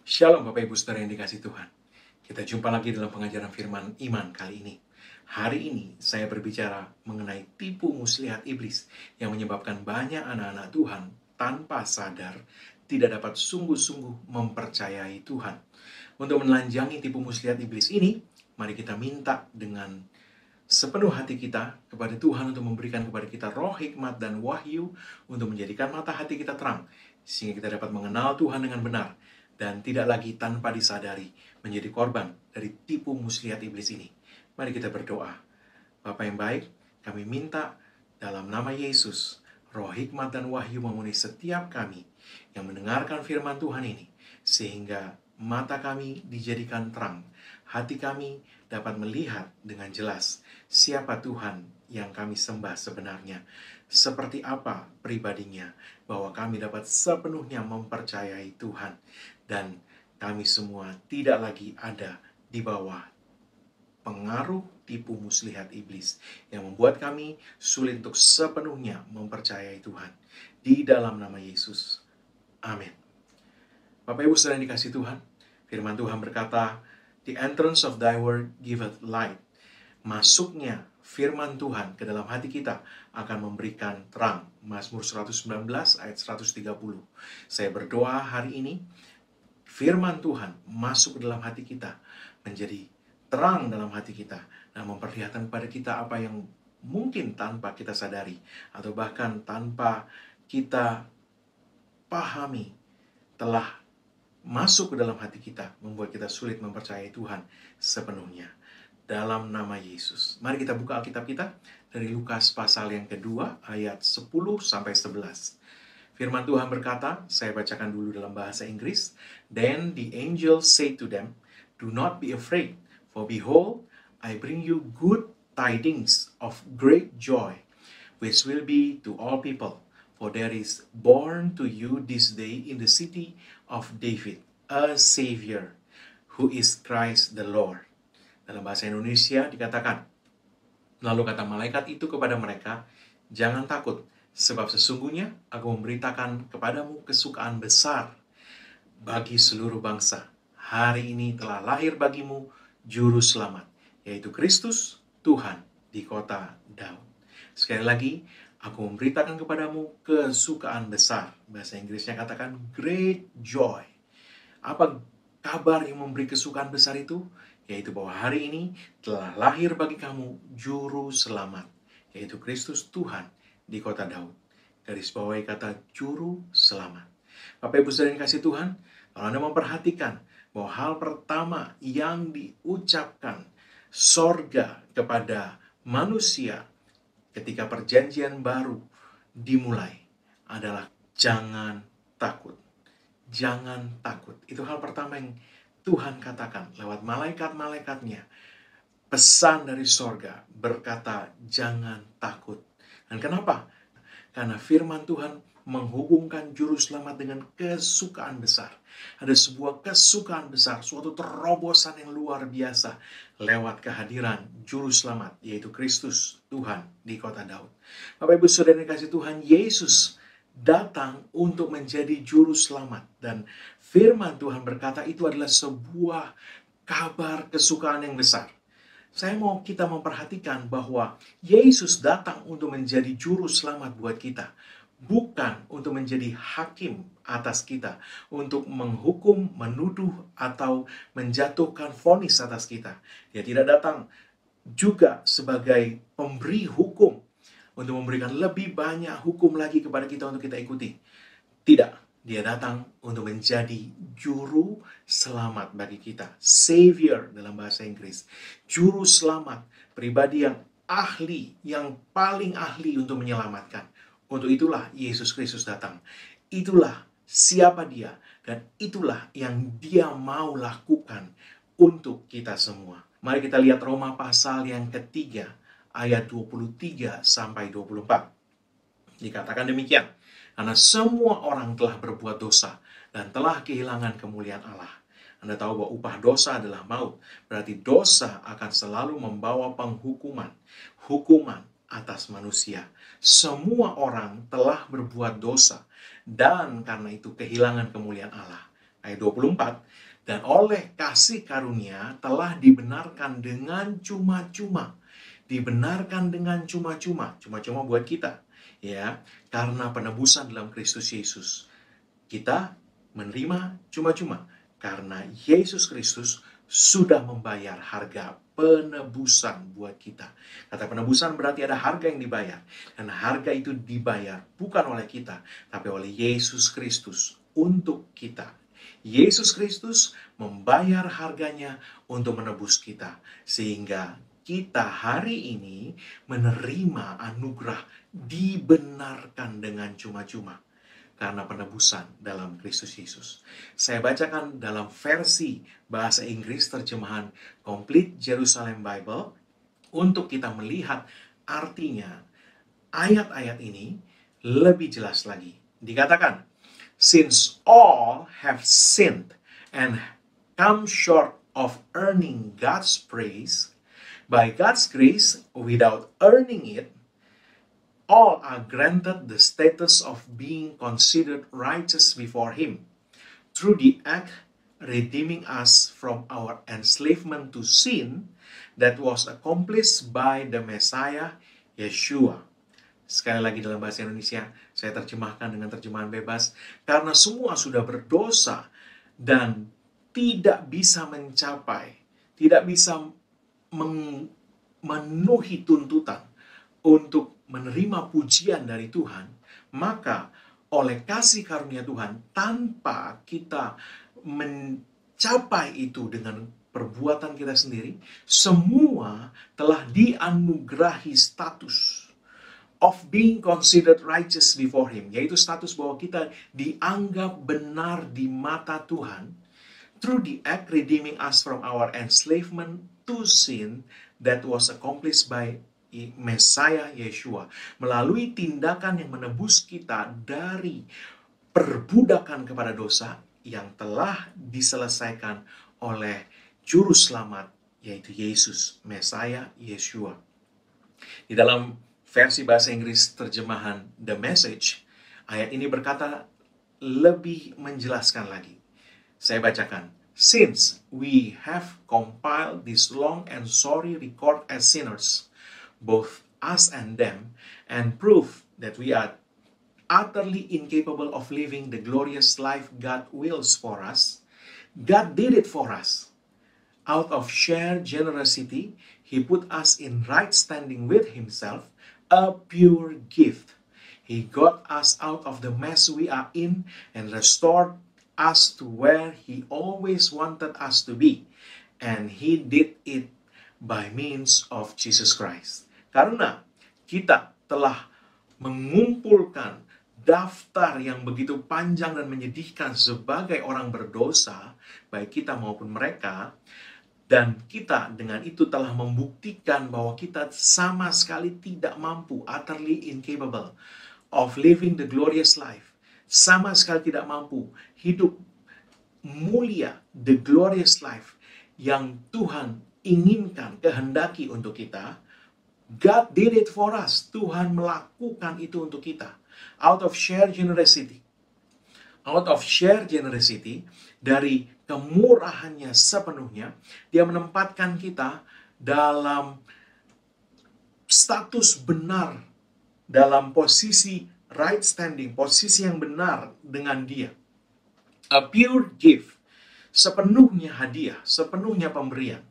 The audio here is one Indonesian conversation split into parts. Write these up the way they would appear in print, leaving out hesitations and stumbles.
Shalom Bapak Ibu Saudara yang dikasih Tuhan. Kita jumpa lagi dalam pengajaran firman iman kali ini. Hari ini saya berbicara mengenai tipu muslihat iblis yang menyebabkan banyak anak-anak Tuhan tanpa sadar tidak dapat sungguh-sungguh mempercayai Tuhan. Untuk menelanjangi tipu muslihat iblis ini, mari kita minta dengan sepenuh hati kita kepada Tuhan untuk memberikan kepada kita roh hikmat dan wahyu untuk menjadikan mata hati kita terang, sehingga kita dapat mengenal Tuhan dengan benar dan tidak lagi tanpa disadari menjadi korban dari tipu muslihat iblis ini. Mari kita berdoa. Bapa yang baik, kami minta dalam nama Yesus, roh hikmat dan wahyu memenuhi setiap kami yang mendengarkan firman Tuhan ini, sehingga mata kami dijadikan terang, hati kami dapat melihat dengan jelas siapa Tuhan yang kami sembah sebenarnya, seperti apa pribadinya, bahwa kami dapat sepenuhnya mempercayai Tuhan, dan kami semua tidak lagi ada di bawah pengaruh tipu muslihat iblis yang membuat kami sulit untuk sepenuhnya mempercayai Tuhan. Di dalam nama Yesus. Amin. Bapak Ibu Saudara yang dikasih Tuhan, firman Tuhan berkata, "The entrance of thy word giveth light." Masuknya firman Tuhan ke dalam hati kita akan memberikan terang. Mazmur 119 ayat 130. Saya berdoa hari ini, firman Tuhan masuk ke dalam hati kita, menjadi terang dalam hati kita, dan memperlihatkan kepada kita apa yang mungkin tanpa kita sadari, atau bahkan tanpa kita pahami, telah masuk ke dalam hati kita, membuat kita sulit mempercayai Tuhan sepenuhnya. Dalam nama Yesus. Mari kita buka Alkitab kita dari Lukas pasal yang kedua, ayat 10-11. Firman Tuhan berkata, saya bacakan dulu dalam bahasa Inggris. "Then the angel said to them, do not be afraid, for behold, I bring you good tidings of great joy, which will be to all people. For there is born to you this day in the city of David a Savior, who is Christ the Lord." Dalam bahasa Indonesia dikatakan, lalu kata malaikat itu kepada mereka, "Jangan takut, sebab sesungguhnya aku memberitakan kepadamu kesukaan besar bagi seluruh bangsa. Hari ini telah lahir bagimu juru selamat, yaitu Kristus Tuhan di kota Daud." Sekali lagi, aku memberitakan kepadamu kesukaan besar. Bahasa Inggrisnya katakan great joy. Apa kabar yang memberi kesukaan besar itu? Yaitu bahwa hari ini telah lahir bagi kamu juru selamat, yaitu Kristus Tuhan di kota Daud. Garis bawahi kata juru selamat. Bapak Ibu Saudara yang kasih Tuhan, kalau Anda memperhatikan bahwa hal pertama yang diucapkan sorga kepada manusia ketika perjanjian baru dimulai adalah jangan takut. Jangan takut. Itu hal pertama yang Tuhan katakan lewat malaikat-malaikatnya. Pesan dari sorga berkata jangan takut. Dan kenapa? Karena firman Tuhan menghubungkan juru selamat dengan kesukaan besar. Ada sebuah kesukaan besar, suatu terobosan yang luar biasa lewat kehadiran juru selamat, yaitu Kristus Tuhan di kota Daud. Bapak Ibu Saudara yang kasih Tuhan, Yesus datang untuk menjadi juru selamat. Dan firman Tuhan berkata itu adalah sebuah kabar kesukaan yang besar. Saya mau kita memperhatikan bahwa Yesus datang untuk menjadi juru selamat buat kita. Bukan untuk menjadi hakim atas kita, untuk menghukum, menuduh, atau menjatuhkan vonis atas kita. Dia tidak datang juga sebagai pemberi hukum, untuk memberikan lebih banyak hukum lagi kepada kita untuk kita ikuti. Tidak. Dia datang untuk menjadi juru selamat bagi kita. Savior dalam bahasa Inggris. Juru selamat, pribadi yang ahli, yang paling ahli untuk menyelamatkan. Untuk itulah Yesus Kristus datang. Itulah siapa dia, dan itulah yang dia mau lakukan untuk kita semua. Mari kita lihat Roma pasal yang ketiga, ayat 23-24. Dikatakan demikian. Karena semua orang telah berbuat dosa dan telah kehilangan kemuliaan Allah. Anda tahu bahwa upah dosa adalah maut. Berarti dosa akan selalu membawa penghukuman. Hukuman atas manusia. Semua orang telah berbuat dosa. Dan karena itu kehilangan kemuliaan Allah. Ayat 24, dan oleh kasih karunia telah dibenarkan dengan cuma-cuma. Dibenarkan dengan cuma-cuma. Cuma-cuma buat kita. Ya, karena penebusan dalam Kristus Yesus. Kita menerima cuma-cuma. Karena Yesus Kristus sudah membayar harga penebusan buat kita. Kata penebusan berarti ada harga yang dibayar. Dan harga itu dibayar bukan oleh kita, tapi oleh Yesus Kristus untuk kita. Yesus Kristus membayar harganya untuk menebus kita. Sehingga kita hari ini menerima anugerah dibenarkan dengan cuma-cuma. Karena penebusan dalam Kristus Yesus. Saya bacakan dalam versi bahasa Inggris terjemahan Complete Jerusalem Bible untuk kita melihat artinya ayat-ayat ini lebih jelas lagi. Dikatakan, since all have sinned and come short of earning God's praise, by God's grace, without earning it, all are granted the status of being considered righteous before Him through the act redeeming us from our enslavement to sin that was accomplished by the Messiah, Yeshua. Sekali lagi dalam bahasa Indonesia, saya terjemahkan dengan terjemahan bebas. Karena semua sudah berdosa dan tidak bisa mencapai, tidak bisa memenuhi tuntutan untuk menerima pujian dari Tuhan, maka oleh kasih karunia Tuhan, tanpa kita mencapai itu dengan perbuatan kita sendiri, semua telah dianugerahi status of being considered righteous before Him, yaitu status bahwa kita dianggap benar di mata Tuhan, through the act redeeming us from our enslavement to sin that was accomplished by Messiah Yeshua, melalui tindakan yang menebus kita dari perbudakan kepada dosa yang telah diselesaikan oleh Juru Selamat, yaitu Yesus, Messiah Yeshua. Di dalam versi bahasa Inggris terjemahan The Message, ayat ini berkata lebih menjelaskan lagi. Saya bacakan. Since we have compiled this long and sorry record as sinners, both us and them, and prove that we are utterly incapable of living the glorious life God wills for us, God did it for us. Out of sheer generosity, He put us in right standing with Himself, a pure gift. He got us out of the mess we are in and restored us to where He always wanted us to be. And He did it by means of Jesus Christ. Karena kita telah mengumpulkan daftar yang begitu panjang dan menyedihkan sebagai orang berdosa, baik kita maupun mereka, dan kita dengan itu telah membuktikan bahwa kita sama sekali tidak mampu, utterly incapable of living the glorious life. Sama sekali tidak mampu hidup mulia, the glorious life yang Tuhan inginkan, kehendaki untuk kita. God did it for us. Tuhan melakukan itu untuk kita. Out of sheer generosity. Out of sheer generosity, dari kemurahannya sepenuhnya, Dia menempatkan kita dalam status benar, dalam posisi right standing, posisi yang benar dengan Dia. A pure gift, sepenuhnya hadiah, sepenuhnya pemberian.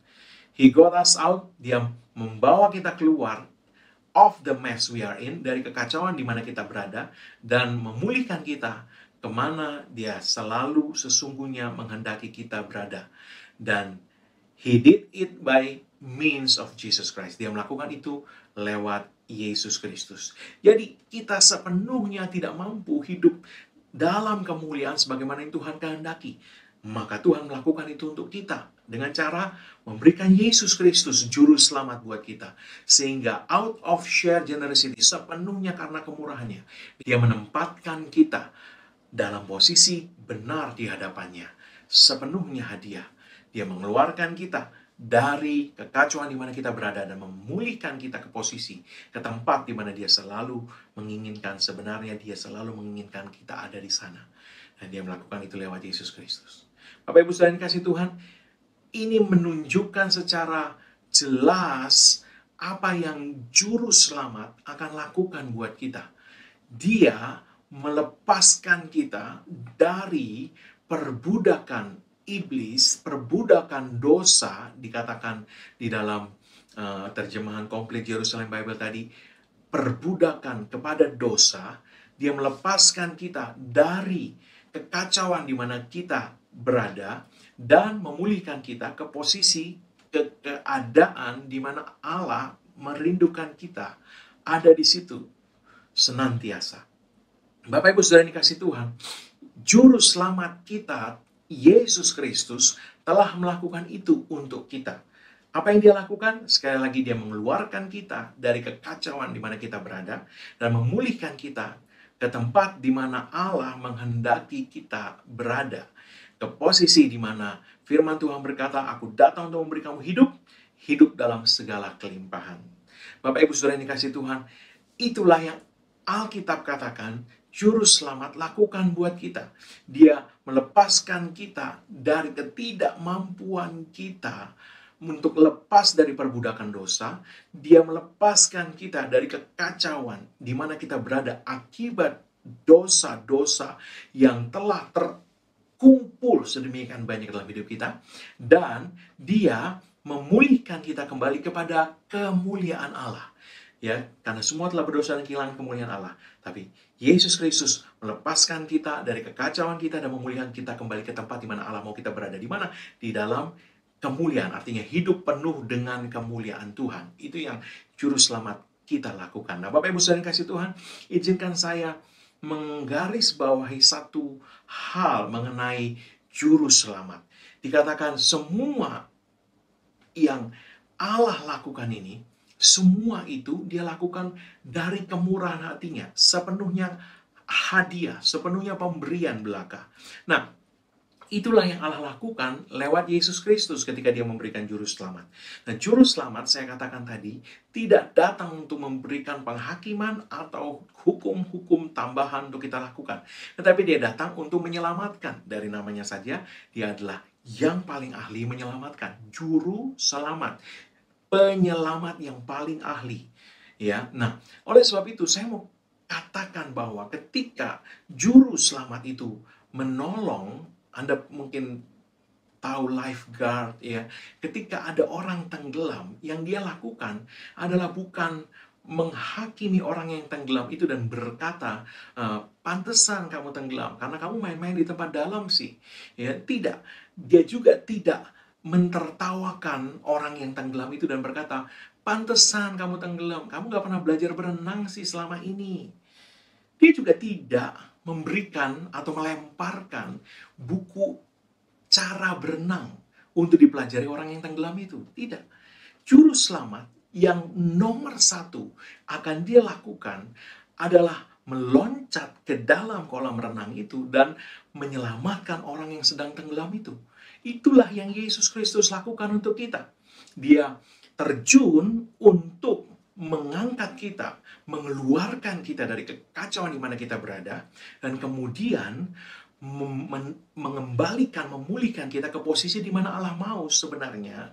He got us out, Dia membawa kita keluar of the mess we are in, dari kekacauan di mana kita berada, dan memulihkan kita kemana Dia selalu sesungguhnya menghendaki kita berada. Dan He did it by means of Jesus Christ. Dia melakukan itu lewat Yesus Kristus. Jadi kita sepenuhnya tidak mampu hidup dalam kemuliaan sebagaimana yang Tuhan kehendaki. Maka Tuhan melakukan itu untuk kita dengan cara memberikan Yesus Kristus juru selamat buat kita. Sehingga out of sheer generosity, sepenuhnya karena kemurahannya, Dia menempatkan kita dalam posisi benar di hadapannya. Sepenuhnya hadiah. Dia mengeluarkan kita dari kekacauan di mana kita berada dan memulihkan kita ke posisi, ke tempat di mana Dia selalu menginginkan. Sebenarnya Dia selalu menginginkan kita ada di sana. Dan dia melakukan itu lewat Yesus Kristus. Bapak Ibu Saudara yang kasih Tuhan, ini menunjukkan secara jelas apa yang juru selamat akan lakukan buat kita. Dia melepaskan kita dari perbudakan iblis, perbudakan dosa, dikatakan di dalam terjemahan komplit Jerusalem Bible tadi, perbudakan kepada dosa. Dia melepaskan kita dari kekacauan di mana kita berada dan memulihkan kita ke posisi keadaan di mana Allah merindukan kita ada di situ senantiasa. Bapak Ibu Saudara yang dikasih Tuhan, juru selamat kita Yesus Kristus telah melakukan itu untuk kita. Apa yang dia lakukan? Sekali lagi dia mengeluarkan kita dari kekacauan di mana kita berada dan memulihkan kita ke tempat di mana Allah menghendaki kita berada. Ke posisi di mana firman Tuhan berkata, aku datang untuk memberi kamu hidup, hidup dalam segala kelimpahan. Bapak Ibu Saudara yang dikasih Tuhan, itulah yang Alkitab katakan, juru selamat lakukan buat kita. Dia melepaskan kita dari ketidakmampuan kita untuk lepas dari perbudakan dosa. Dia melepaskan kita dari kekacauan di mana kita berada akibat dosa-dosa yang telah terkumpul sedemikian banyak dalam hidup kita. Dan dia memulihkan kita kembali kepada kemuliaan Allah. Ya, karena semua telah berdosa dan kehilangan kemuliaan Allah. Tapi Yesus Kristus melepaskan kita dari kekacauan kita dan memulihkan kita kembali ke tempat di mana Allah mau kita berada. Di mana? Di dalam kemuliaan, artinya hidup penuh dengan kemuliaan Tuhan. Itu yang juru selamat kita lakukan. Nah, Bapak Ibu Saudara yang kasih Tuhan, izinkan saya menggarisbawahi satu hal mengenai juru selamat. Dikatakan semua yang Allah lakukan ini, semua itu dia lakukan dari kemurahan hatinya, sepenuhnya hadiah, sepenuhnya pemberian belaka. Nah, itulah yang Allah lakukan lewat Yesus Kristus ketika dia memberikan juru selamat. Nah, juru selamat saya katakan tadi tidak datang untuk memberikan penghakiman atau hukum-hukum tambahan untuk kita lakukan. Tetapi dia datang untuk menyelamatkan. Dari namanya saja, dia adalah yang paling ahli menyelamatkan. Juru selamat. Penyelamat yang paling ahli. Ya, nah, oleh sebab itu saya mau katakan bahwa ketika juru selamat itu menolong, Anda mungkin tahu lifeguard ya, ketika ada orang tenggelam, yang dia lakukan adalah bukan menghakimi orang yang tenggelam itu dan berkata, pantesan kamu tenggelam karena kamu main-main di tempat dalam sih. Ya, tidak. Dia juga tidak mentertawakan orang yang tenggelam itu dan berkata, pantesan kamu tenggelam, kamu gak pernah belajar berenang sih selama ini. Dia juga tidak memberikan atau melemparkan buku cara berenang untuk dipelajari orang yang tenggelam itu. Tidak. Juru selamat yang nomor satu akan dia lakukan adalah meloncat ke dalam kolam renang itu dan menyelamatkan orang yang sedang tenggelam itu. Itulah yang Yesus Kristus lakukan untuk kita. Dia terjun untuk mengangkat kita, mengeluarkan kita dari kekacauan di mana kita berada, dan kemudian mengembalikan, memulihkan kita ke posisi di mana Allah mau sebenarnya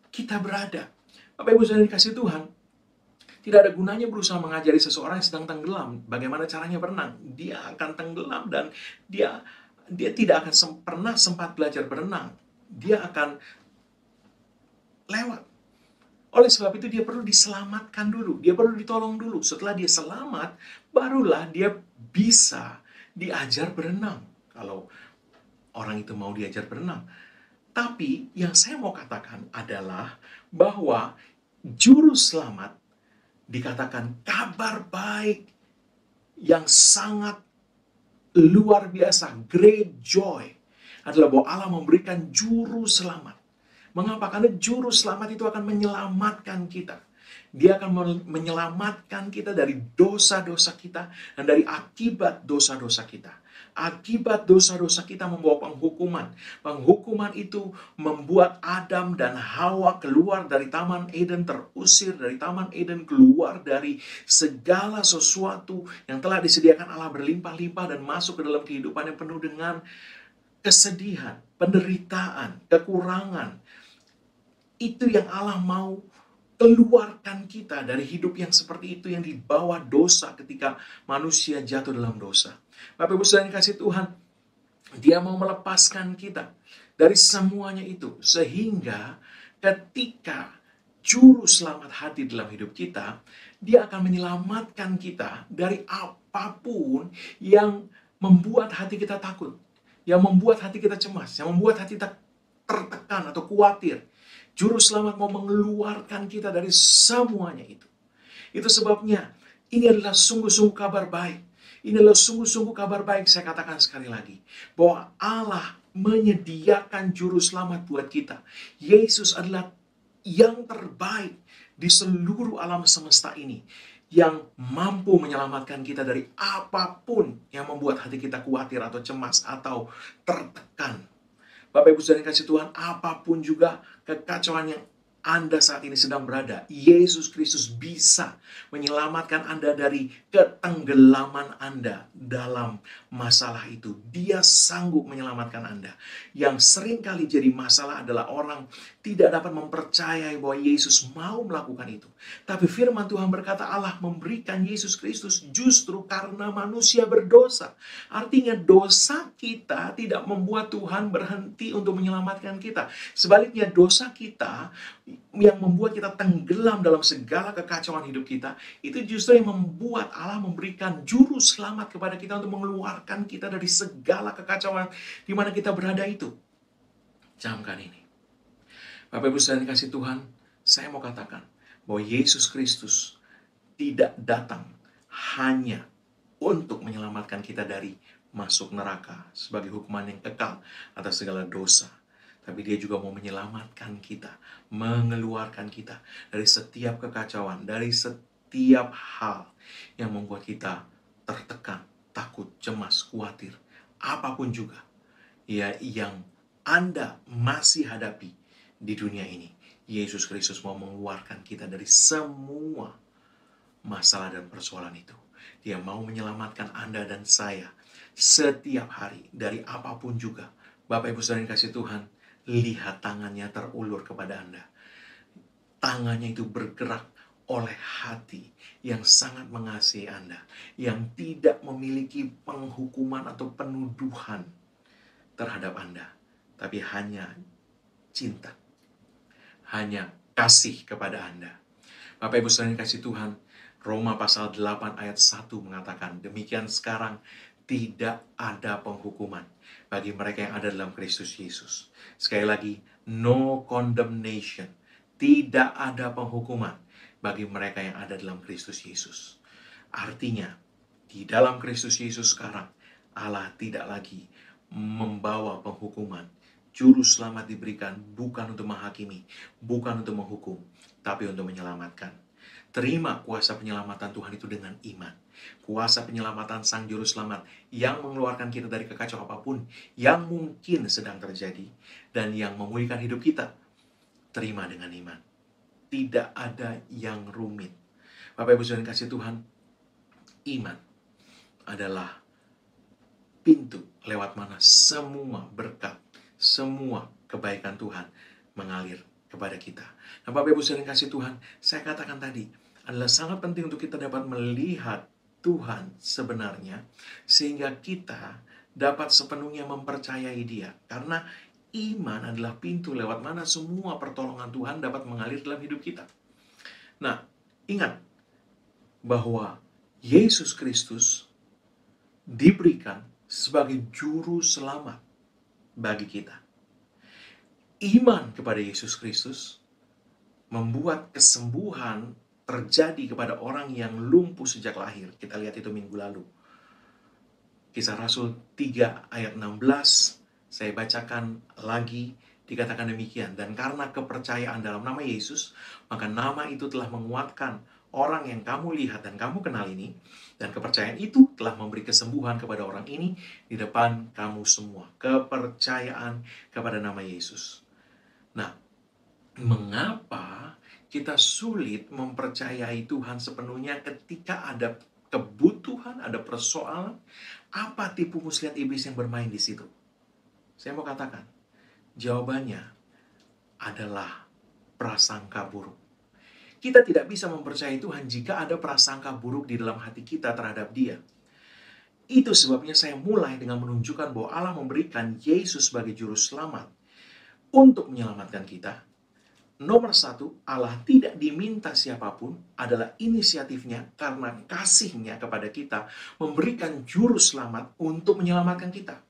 kita berada. Bapak Ibu Saudara dikasih Tuhan, tidak ada gunanya berusaha mengajari seseorang yang sedang tenggelam bagaimana caranya berenang. Dia akan tenggelam dan dia tidak akan pernah sempat belajar berenang. Dia akan lewat. Oleh sebab itu dia perlu diselamatkan dulu. Dia perlu ditolong dulu. Setelah dia selamat, barulah dia bisa diajar berenang. Kalau orang itu mau diajar berenang. Tapi yang saya mau katakan adalah bahwa juru selamat dikatakan kabar baik yang sangat luar biasa, great joy, adalah bahwa Allah memberikan juru selamat. Mengapa? Karena juru selamat itu akan menyelamatkan kita. Dia akan menyelamatkan kita dari dosa-dosa kita dan dari akibat dosa-dosa kita. Akibat dosa-dosa kita membawa penghukuman. Penghukuman itu membuat Adam dan Hawa keluar dari Taman Eden, terusir dari Taman Eden, keluar dari segala sesuatu yang telah disediakan Allah berlimpah-limpah dan masuk ke dalam kehidupan yang penuh dengan kesedihan, penderitaan, kekurangan. Itu yang Allah mau keluarkan kita dari hidup yang seperti itu, yang dibawa dosa ketika manusia jatuh dalam dosa. Bapak Ibu Saudara yang kasih Tuhan, Dia mau melepaskan kita dari semuanya itu, sehingga ketika juru selamat hati dalam hidup kita, Dia akan menyelamatkan kita dari apapun yang membuat hati kita takut, yang membuat hati kita cemas, yang membuat hati kita tertekan atau khawatir. Juru selamat mau mengeluarkan kita dari semuanya itu. Itu sebabnya ini adalah sungguh-sungguh kabar baik. Ini adalah sungguh-sungguh kabar baik, saya katakan sekali lagi, bahwa Allah menyediakan juru selamat buat kita. Yesus adalah yang terbaik di seluruh alam semesta ini, yang mampu menyelamatkan kita dari apapun yang membuat hati kita khawatir atau cemas atau tertekan. Bapak Ibu Saudara yang kasih Tuhan, apapun juga kekacauan yang Anda saat ini sedang berada, Yesus Kristus bisa menyelamatkan Anda dari ketenggelaman Anda dalam masalah itu. Dia sanggup menyelamatkan Anda. Yang sering kali jadi masalah adalah orang tidak dapat mempercayai bahwa Yesus mau melakukan itu. Tapi firman Tuhan berkata Allah memberikan Yesus Kristus justru karena manusia berdosa. Artinya dosa kita tidak membuat Tuhan berhenti untuk menyelamatkan kita. Sebaliknya dosa kita yang membuat kita tenggelam dalam segala kekacauan hidup kita, itu justru yang membuat Allah memberikan juru selamat kepada kita untuk mengeluarkan kita dari segala kekacauan di mana kita berada itu. Camkan ini. Bapak Ibu Saudara kasih Tuhan, saya mau katakan bahwa Yesus Kristus tidak datang hanya untuk menyelamatkan kita dari masuk neraka sebagai hukuman yang kekal atas segala dosa. Tapi Dia juga mau menyelamatkan kita, mengeluarkan kita dari setiap kekacauan, dari setiap hal yang membuat kita tertekan, takut, cemas, khawatir. Apapun juga ya yang Anda masih hadapi di dunia ini, Yesus Kristus mau mengeluarkan kita dari semua masalah dan persoalan itu. Dia mau menyelamatkan Anda dan saya setiap hari dari apapun juga. Bapak Ibu Saudara yang kasih Tuhan, lihat tangannya terulur kepada Anda. Tangannya itu bergerak oleh hati yang sangat mengasihi Anda, yang tidak memiliki penghukuman atau penuduhan terhadap Anda, tapi hanya cinta, hanya kasih kepada Anda. Bapak Ibu Saudara yang kasih Tuhan, Roma pasal 8 ayat 1 mengatakan, demikian sekarang tidak ada penghukuman bagi mereka yang ada dalam Kristus Yesus. Sekali lagi, no condemnation. Tidak ada penghukuman bagi mereka yang ada dalam Kristus Yesus. Artinya, di dalam Kristus Yesus sekarang, Allah tidak lagi membawa penghukuman. Juru selamat diberikan bukan untuk menghakimi, bukan untuk menghukum, tapi untuk menyelamatkan. Terima kuasa penyelamatan Tuhan itu dengan iman. Kuasa penyelamatan Sang Juru Selamat yang mengeluarkan kita dari kekacauan apapun yang mungkin sedang terjadi dan yang memulihkan hidup kita. Terima dengan iman. Tidak ada yang rumit. Bapak Ibu Saudara yang kasih Tuhan, iman adalah pintu lewat mana semua berkat, semua kebaikan Tuhan mengalir kepada kita. Nah, Bapak Ibu Saudara yang kasih Tuhan, saya katakan tadi, adalah sangat penting untuk kita dapat melihat Tuhan sebenarnya, sehingga kita dapat sepenuhnya mempercayai Dia. Karena iman adalah pintu lewat mana semua pertolongan Tuhan dapat mengalir dalam hidup kita. Nah, ingat bahwa Yesus Kristus diberikan sebagai juru selamat bagi kita. Iman kepada Yesus Kristus membuat kesembuhan terjadi kepada orang yang lumpuh sejak lahir. Kita lihat itu minggu lalu. Kisah Rasul 3 ayat 16, saya bacakan lagi Dikatakan demikian, dan karena kepercayaan dalam nama Yesus, maka nama itu telah menguatkan orang yang kamu lihat dan kamu kenal ini, dan kepercayaan itu telah memberi kesembuhan kepada orang ini di depan kamu semua. Kepercayaan kepada nama Yesus. Nah, mengapa kita sulit mempercayai Tuhan sepenuhnya ketika ada kebutuhan, ada persoalan? Apa tipu muslihat iblis yang bermain di situ? Saya mau katakan, jawabannya adalah prasangka buruk. Kita tidak bisa mempercayai Tuhan jika ada prasangka buruk di dalam hati kita terhadap Dia. Itu sebabnya saya mulai dengan menunjukkan bahwa Allah memberikan Yesus sebagai juru selamat untuk menyelamatkan kita. Nomor satu, Allah tidak diminta siapapun, adalah inisiatifnya karena kasihnya kepada kita memberikan juru selamat untuk menyelamatkan kita.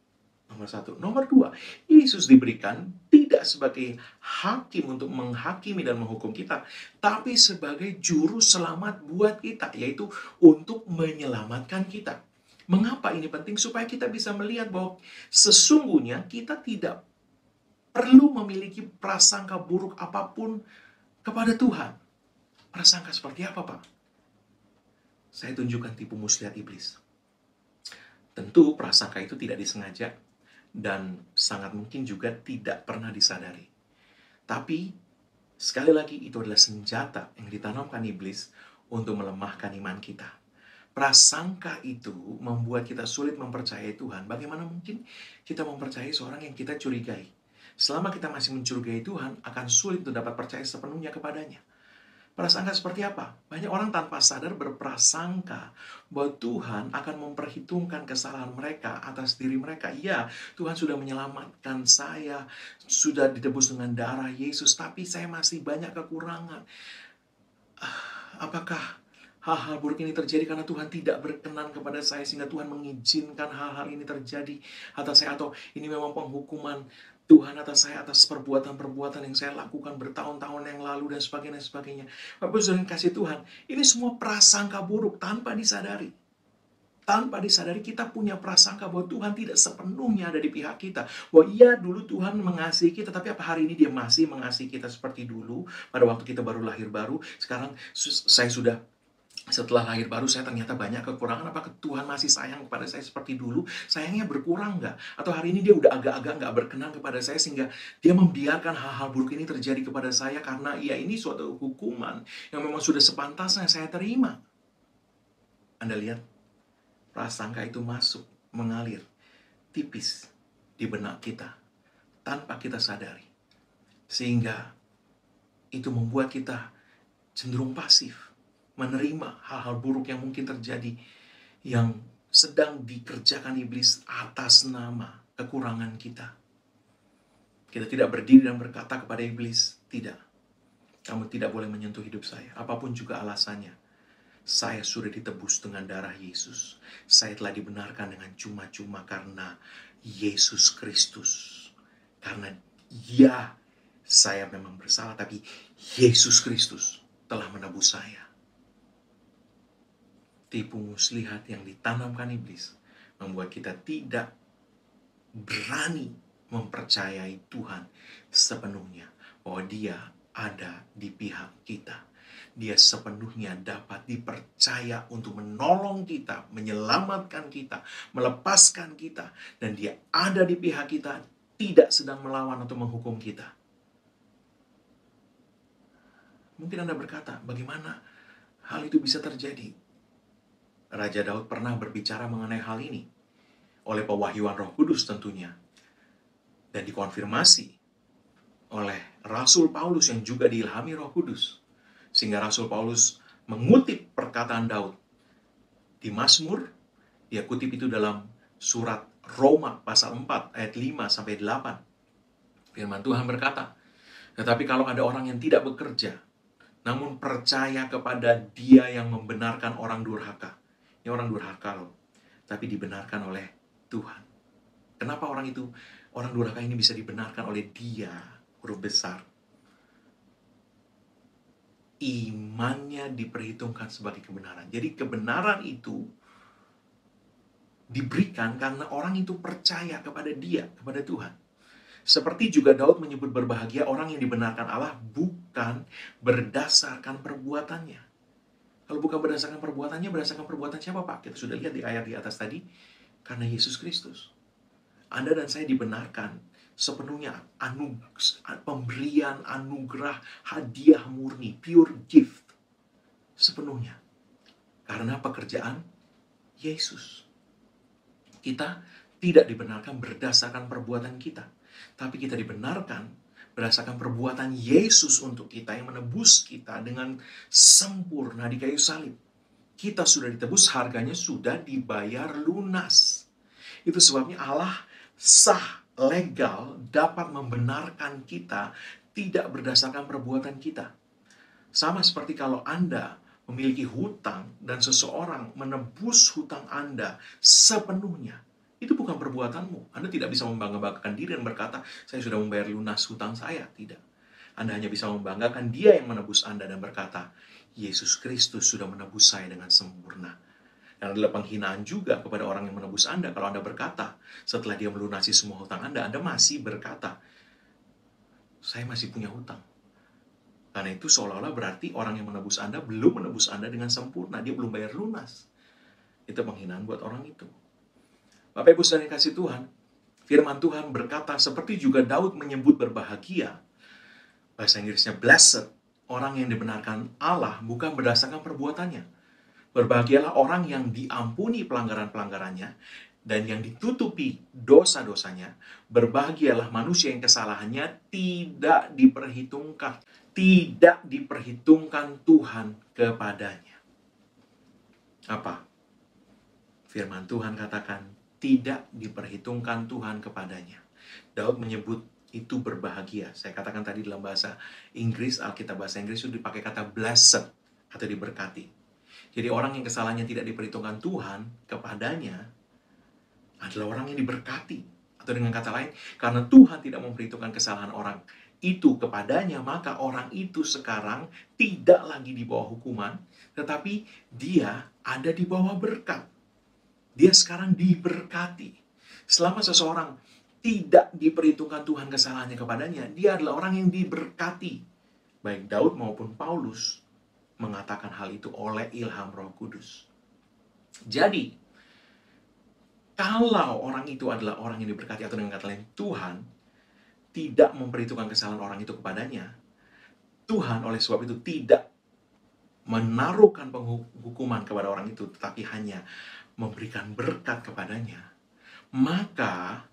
Nomor satu. Nomor dua, Yesus diberikan tidak sebagai hakim untuk menghakimi dan menghukum kita, tapi sebagai juru selamat buat kita, yaitu untuk menyelamatkan kita. Mengapa ini penting? Supaya kita bisa melihat bahwa sesungguhnya kita tidak perlu memiliki prasangka buruk apapun kepada Tuhan. Prasangka seperti apa, Pak? Saya tunjukkan tipu muslihat iblis. Tentu prasangka itu tidak disengaja dan sangat mungkin juga tidak pernah disadari. Tapi, sekali lagi itu adalah senjata yang ditanamkan iblis untuk melemahkan iman kita. Prasangka itu membuat kita sulit mempercayai Tuhan. Bagaimana mungkin kita mempercayai seorang yang kita curigai? Selama kita masih mencurigai Tuhan, akan sulit untuk dapat percaya sepenuhnya kepadanya. Prasangka seperti apa? Banyak orang tanpa sadar berprasangka bahwa Tuhan akan memperhitungkan kesalahan mereka atas diri mereka. Ya, Tuhan sudah menyelamatkan saya, sudah ditebus dengan darah Yesus, tapi saya masih banyak kekurangan. Apakah hal-hal buruk ini terjadi karena Tuhan tidak berkenan kepada saya sehingga Tuhan mengizinkan hal-hal ini terjadi atas saya, atau ini memang penghukuman Tuhan atas saya atas perbuatan-perbuatan yang saya lakukan bertahun-tahun yang lalu dan sebagainya. Bapak Saudara kasih Tuhan, ini semua prasangka buruk tanpa disadari. Tanpa disadari kita punya prasangka bahwa Tuhan tidak sepenuhnya ada di pihak kita. Bahwa iya dulu Tuhan mengasihi kita, tapi apa hari ini Dia masih mengasihi kita seperti dulu pada waktu kita baru lahir baru. Sekarang saya sudah setelah lahir baru, saya ternyata banyak kekurangan. Apakah Tuhan masih sayang kepada saya seperti dulu? Sayangnya berkurang nggak? Atau hari ini Dia udah agak-agak nggak berkenan kepada saya sehingga Dia membiarkan hal-hal buruk ini terjadi kepada saya karena ya ini suatu hukuman yang memang sudah sepantasnya saya terima. Anda lihat, prasangka itu masuk, mengalir tipis di benak kita tanpa kita sadari. Sehingga itu membuat kita cenderung pasif, menerima hal-hal buruk yang mungkin terjadi, yang sedang dikerjakan iblis atas nama kekurangan kita. Kita tidak berdiri dan berkata kepada iblis, tidak, kamu tidak boleh menyentuh hidup saya, apapun juga alasannya. Saya sudah ditebus dengan darah Yesus. Saya telah dibenarkan dengan cuma-cuma karena Yesus Kristus. Karena ya, saya memang bersalah, tapi Yesus Kristus telah menebus saya. Tipu muslihat yang ditanamkan iblis membuat kita tidak berani mempercayai Tuhan sepenuhnya, bahwa Dia ada di pihak kita. Dia sepenuhnya dapat dipercaya untuk menolong kita, menyelamatkan kita, melepaskan kita, dan Dia ada di pihak kita, tidak sedang melawan atau menghukum kita. Mungkin Anda berkata, bagaimana hal itu bisa terjadi? Raja Daud pernah berbicara mengenai hal ini oleh pewahyuan Roh Kudus tentunya, dan dikonfirmasi oleh Rasul Paulus yang juga diilhami Roh Kudus, sehingga Rasul Paulus mengutip perkataan Daud di Mazmur. Dia kutip itu dalam surat Roma pasal 4 ayat 5-8. Firman Tuhan berkata, tetapi kalau ada orang yang tidak bekerja, namun percaya kepada Dia yang membenarkan orang durhaka. Ini orang durhaka loh, tapi dibenarkan oleh Tuhan. Kenapa orang durhaka ini bisa dibenarkan oleh Dia, huruf besar? Imannya diperhitungkan sebagai kebenaran. Jadi kebenaran itu diberikan karena orang itu percaya kepada Dia, kepada Tuhan. Seperti juga Daud menyebut berbahagia orang yang dibenarkan Allah bukan berdasarkan perbuatannya. Kalau bukan berdasarkan perbuatannya, berdasarkan perbuatan siapa, Pak? Kita sudah lihat di ayat di atas tadi. Karena Yesus Kristus. Anda dan saya dibenarkan sepenuhnya pemberian anugerah, hadiah murni, pure gift. Sepenuhnya. Karena pekerjaan Yesus. Kita tidak dibenarkan berdasarkan perbuatan kita. Tapi kita dibenarkan berdasarkan perbuatan Yesus untuk kita yang menebus kita dengan sempurna di kayu salib. Kita sudah ditebus, harganya sudah dibayar lunas. Itu sebabnya Allah sah, legal, dapat membenarkan kita tidak berdasarkan perbuatan kita. Sama seperti kalau Anda memiliki hutang dan seseorang menebus hutang Anda sepenuhnya. Itu bukan perbuatanmu. Anda tidak bisa membanggakan diri dan berkata, saya sudah membayar lunas hutang saya. Tidak. Anda hanya bisa membanggakan Dia yang menebus Anda dan berkata, Yesus Kristus sudah menebus saya dengan sempurna. Dan adalah penghinaan juga kepada orang yang menebus Anda kalau Anda berkata, setelah Dia melunasi semua hutang Anda masih berkata, saya masih punya hutang. Karena itu seolah-olah berarti orang yang menebus Anda belum menebus Anda dengan sempurna. Dia belum bayar lunas. Itu penghinaan buat orang itu. Bapak Ibu saudara yang kasih Tuhan, firman Tuhan berkata, seperti juga Daud menyebut berbahagia, bahasa Inggrisnya blessed, orang yang dibenarkan Allah bukan berdasarkan perbuatannya. Berbahagialah orang yang diampuni pelanggaran-pelanggarannya dan yang ditutupi dosa-dosanya. Berbahagialah manusia yang kesalahannya tidak diperhitungkan. Tidak diperhitungkan Tuhan kepadanya. Apa? Firman Tuhan katakan, tidak diperhitungkan Tuhan kepadanya. Daud menyebut itu berbahagia. Saya katakan tadi dalam bahasa Inggris, Alkitab bahasa Inggris itu dipakai kata blessed atau diberkati. Jadi orang yang kesalahannya tidak diperhitungkan Tuhan kepadanya adalah orang yang diberkati. Atau dengan kata lain, karena Tuhan tidak memperhitungkan kesalahan orang itu kepadanya, maka orang itu sekarang tidak lagi di bawah hukuman, tetapi dia ada di bawah berkat. Dia sekarang diberkati. Selama seseorang tidak diperhitungkan Tuhan kesalahannya kepadanya, dia adalah orang yang diberkati. Baik Daud maupun Paulus mengatakan hal itu oleh ilham Roh Kudus. Jadi, kalau orang itu adalah orang yang diberkati, atau dengan kata lain, Tuhan tidak memperhitungkan kesalahan orang itu kepadanya, Tuhan oleh sebab itu tidak menaruhkan penghukuman kepada orang itu, tetapi hanya memberikan berkat kepadanya, maka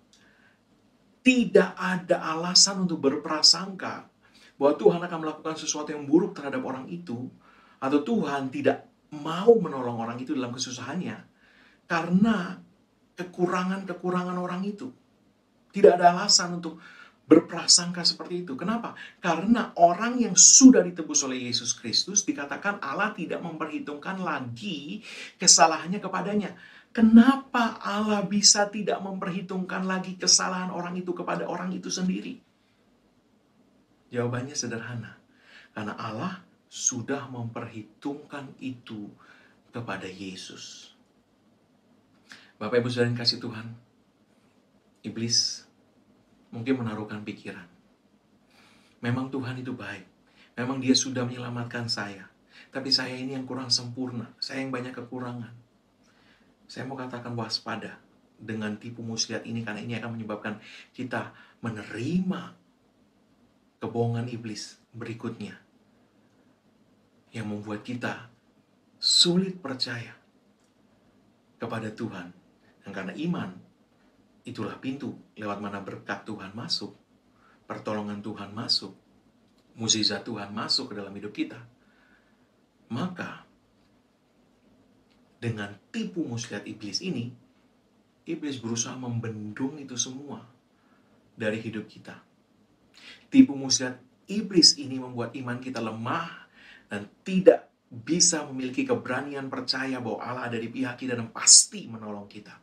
tidak ada alasan untuk berprasangka bahwa Tuhan akan melakukan sesuatu yang buruk terhadap orang itu, atau Tuhan tidak mau menolong orang itu dalam kesusahannya karena kekurangan-kekurangan orang itu. Tidak ada alasan untuk berprasangka seperti itu. Kenapa? Karena orang yang sudah ditebus oleh Yesus Kristus dikatakan Allah tidak memperhitungkan lagi kesalahannya kepadanya. Kenapa Allah bisa tidak memperhitungkan lagi kesalahan orang itu kepada orang itu sendiri? Jawabannya sederhana. Karena Allah sudah memperhitungkan itu kepada Yesus. Bapak Ibu saudara yang kasih Tuhan, iblis mungkin menaruhkan pikiran. Memang Tuhan itu baik. Memang Dia sudah menyelamatkan saya. Tapi saya ini yang kurang sempurna. Saya yang banyak kekurangan. Saya mau katakan waspada dengan tipu muslihat ini, karena ini akan menyebabkan kita menerima kebohongan iblis berikutnya yang membuat kita sulit percaya kepada Tuhan. Dan karena iman, itulah pintu lewat mana berkat Tuhan masuk, pertolongan Tuhan masuk, mukjizat Tuhan masuk ke dalam hidup kita. Maka, dengan tipu muslihat iblis ini, iblis berusaha membendung itu semua dari hidup kita. Tipu muslihat iblis ini membuat iman kita lemah dan tidak bisa memiliki keberanian percaya bahwa Allah ada di pihak kita dan pasti menolong kita.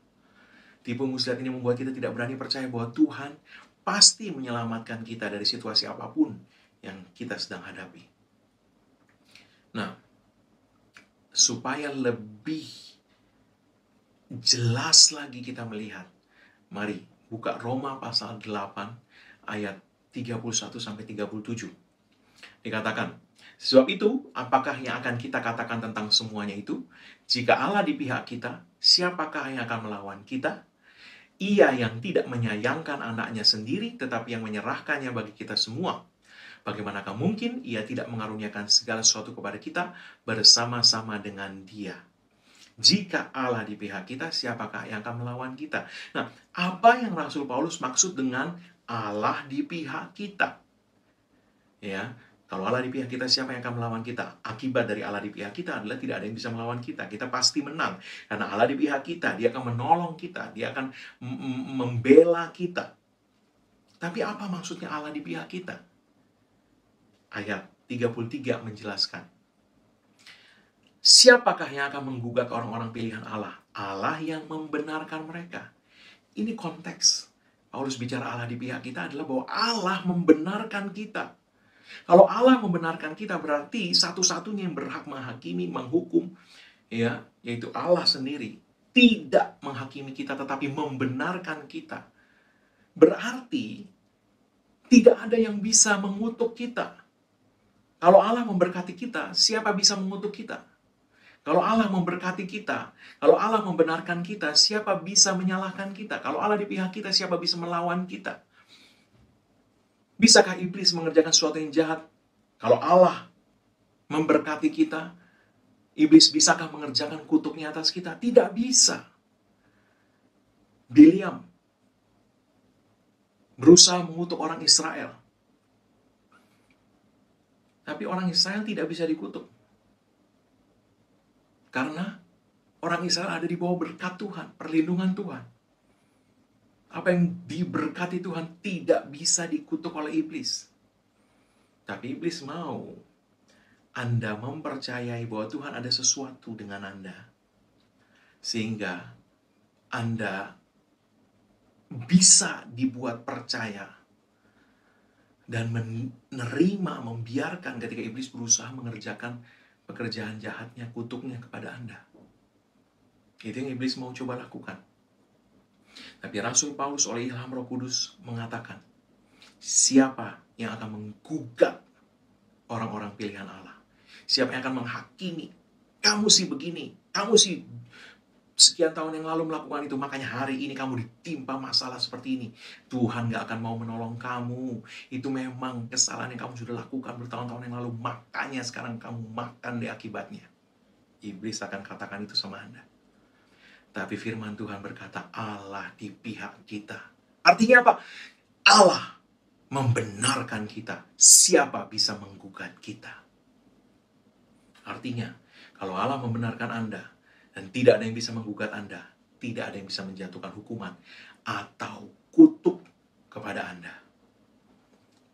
Tipu muslihat ini membuat kita tidak berani percaya bahwa Tuhan pasti menyelamatkan kita dari situasi apapun yang kita sedang hadapi. Nah, supaya lebih jelas lagi kita melihat, mari buka Roma pasal 8 ayat 31-37. Dikatakan, sebab itu, apakah yang akan kita katakan tentang semuanya itu? Jika Allah di pihak kita, siapakah yang akan melawan kita? Ia yang tidak menyayangkan anaknya sendiri, tetapi yang menyerahkannya bagi kita semua. Bagaimanakah mungkin ia tidak mengaruniakan segala sesuatu kepada kita bersama-sama dengan Dia? Jika Allah di pihak kita, siapakah yang akan melawan kita? Nah, apa yang Rasul Paulus maksud dengan Allah di pihak kita? Ya, kalau Allah di pihak kita, siapa yang akan melawan kita? Akibat dari Allah di pihak kita adalah tidak ada yang bisa melawan kita. Kita pasti menang. Karena Allah di pihak kita, Dia akan menolong kita. Dia akan membela kita. Tapi apa maksudnya Allah di pihak kita? Ayat 33 menjelaskan. Siapakah yang akan menggugat orang-orang pilihan Allah? Allah yang membenarkan mereka. Ini konteks. Paulus bicara Allah di pihak kita adalah bahwa Allah membenarkan kita. Kalau Allah membenarkan kita, berarti satu-satunya yang berhak menghakimi, menghukum, ya, yaitu Allah sendiri. Tidak menghakimi kita, tetapi membenarkan kita. Berarti tidak ada yang bisa mengutuk kita. Kalau Allah memberkati kita, siapa bisa mengutuk kita? Kalau Allah memberkati kita, kalau Allah membenarkan kita, siapa bisa menyalahkan kita? Kalau Allah di pihak kita, siapa bisa melawan kita? Bisakah iblis mengerjakan sesuatu yang jahat? Kalau Allah memberkati kita, iblis bisakah mengerjakan kutuknya atas kita? Tidak bisa. Bileam berusaha mengutuk orang Israel. Tapi orang Israel tidak bisa dikutuk. Karena orang Israel ada di bawah berkat Tuhan, perlindungan Tuhan. Apa yang diberkati Tuhan tidak bisa dikutuk oleh iblis. Tapi iblis mau Anda mempercayai bahwa Tuhan ada sesuatu dengan Anda. Sehingga Anda bisa dibuat percaya dan menerima, membiarkan ketika iblis berusaha mengerjakan pekerjaan jahatnya, kutuknya kepada Anda. Itu yang iblis mau coba lakukan. Tapi Rasul Paulus oleh ilham Roh Kudus mengatakan, siapa yang akan menggugat orang-orang pilihan Allah? Siapa yang akan menghakimi? Kamu sih begini, kamu sih sekian tahun yang lalu melakukan itu, makanya hari ini kamu ditimpa masalah seperti ini. Tuhan gak akan mau menolong kamu. Itu memang kesalahan yang kamu sudah lakukan bertahun-tahun yang lalu, makanya sekarang kamu makan deh akibatnya. Iblis akan katakan itu sama Anda. Tapi firman Tuhan berkata, Allah di pihak kita. Artinya apa? Allah membenarkan kita. Siapa bisa menggugat kita? Artinya, kalau Allah membenarkan Anda, dan tidak ada yang bisa menggugat Anda, tidak ada yang bisa menjatuhkan hukuman atau kutuk kepada Anda.